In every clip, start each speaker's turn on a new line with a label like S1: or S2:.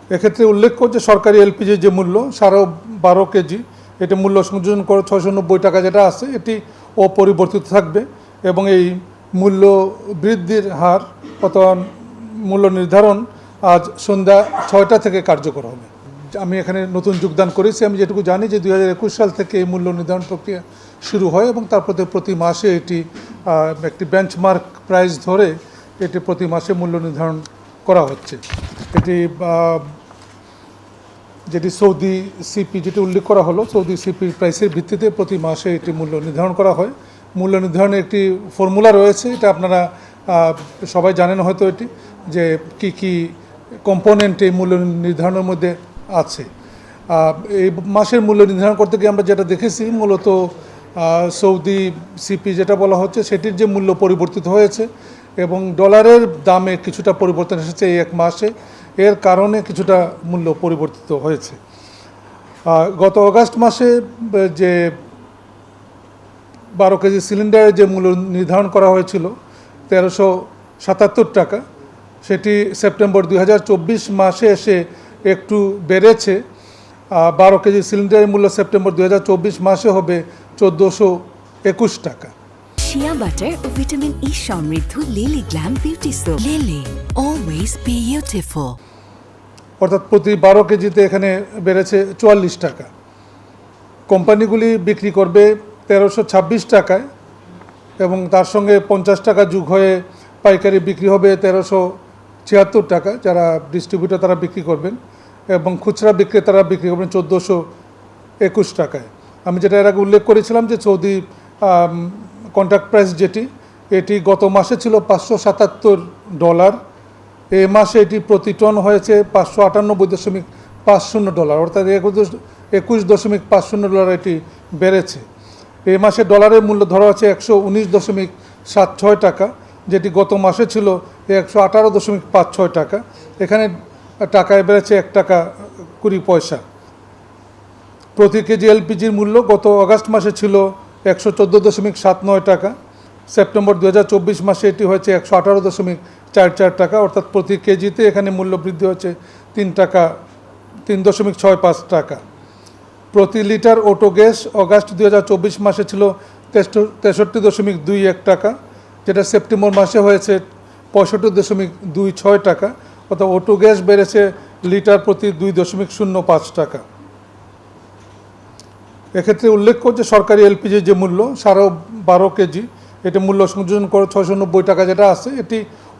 S1: এক্ষেত্রে উল্লেখ্য যে সরকারি এলপিজির যে মূল্য 12.5 কেজি, এটি মূল্য সংযোজন করে 690 টাকা যেটা আছে এটি অপরিবর্তিত থাকবে এবং এই মূল্য বৃদ্ধির হার অথবা মূল্য নির্ধারণ আজ সন্ধ্যা 6টা থেকে কার্যকর হবে। আমি এখানে নতুন যোগদান করেছি। আমি যেটুকু জানি যে 2021 সাল থেকে এই মূল্য নির্ধারণ প্রক্রিয়া শুরু হয় এবং তারপরে প্রতি মাসে এটি একটি বেঞ্চমার্ক প্রাইস ধরে এটি প্রতি মাসে মূল্য নির্ধারণ করা হচ্ছে। এটি যেটি সৌদি সিপি যেটি উল্লেখ করা হলো, সৌদি সিপির প্রাইসের ভিত্তিতে প্রতি মাসে এটি মূল্য নির্ধারণ করা হয়। মূল্য নির্ধারণের একটি ফর্মুলা রয়েছে, এটা আপনারা সবাই জানেন হয়তো, এটি যে কি কি কম্পোনেন্ট এই মূল্য নির্ধারণের মধ্যে আছে। এই মাসের মূল্য নির্ধারণ করতে গিয়ে আমরা যেটা দেখেছি, মূলত সৌদি সিপি যেটা বলা হচ্ছে সেটির যে মূল্য পরিবর্তিত হয়েছে এবং ডলারের দামে কিছুটা পরিবর্তন এসেছে এই এক মাসে, এর কারণে কিছুটা মূল্য পরিবর্তিত হয়েছে। গত অগাস্ট মাসে যে 12 কেজি সিলিন্ডারের যে মূল্য নির্ধারণ করা হয়েছিল 1377 টাকা, সেটি সেপ্টেম্বর 2024 মাসে এসে একটু বেড়েছে। 12 কেজি সিলিন্ডারের মূল্য সেপ্টেম্বর 2024 মাসে হবে 1421 টাকা।
S2: শিয়া বাটার ও ভিটামিন ই সমৃদ্ধ lily glam beauty soap. Lily, always beautiful.
S1: অর্থাৎ প্রতি 12 কেজিতে এখানে বেড়েছে 44 টাকা। কোম্পানিগুলি বিক্রি করবে 1326 টাকায় এবং তার সঙ্গে 50 টাকা যোগ হয়ে পাইকারি বিক্রি হবে 1376 টাকা, যারা ডিস্ট্রিবিউটর তারা বিক্রি করবেন, এবং খুচরা বিক্রেতারা বিক্রি করবেন 1421 টাকায়। আমি যেটা এর আগে উল্লেখ করেছিলাম যে সৌদি কন্ট্রাক্ট প্রাইস এটি গত মাসে ছিল $577, এই মাসে এটি প্রতি টন হয়েছে $598.50, অর্থাৎ $21.50 এটি বেড়েছে। এই মাসে ডলারের মূল্য ধরা হচ্ছে 119.76 টাকা, যেটি গত মাসে ছিল 118.56 টাকা। এখানে টাকায় বেড়েছে 1 টাকা 20 পয়সা। প্রতি কেজি এলপিজির মূল্য গত আগস্ট মাসে ছিল 114.79 টাকা, সেপ্টেম্বর 2024 মাসে এটি হয়েছে 118.44 টাকা, অর্থাৎ প্রতি কেজিতে এখানে মূল্য বৃদ্ধি হচ্ছে 3.65 টাকা। প্রতি লিটার অটো গ্যাস অগাস্ট 2024 মাসে ছিল 63.21 টাকা, যেটা সেপ্টেম্বর মাসে হয়েছে 65.26 টাকা, অর্থাৎ অটো গ্যাস বেড়েছে লিটার প্রতি 2.05 টাকা। এক্ষেত্রে উল্লেখ্য যে সরকারি এলপিজির যে মূল্য 12.5 কেজি, এটি মূল্য সংযোজন করে 690 টাকা যেটা আছে এটি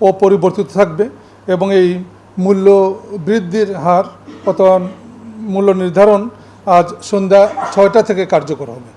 S1: অপরিবর্তিত থাকবে এবং এই মূল্য বৃদ্ধির হার অথবা মূল্য নির্ধারণ আজ সন্ধ্যা 6টা থেকে কার্যকর হবে।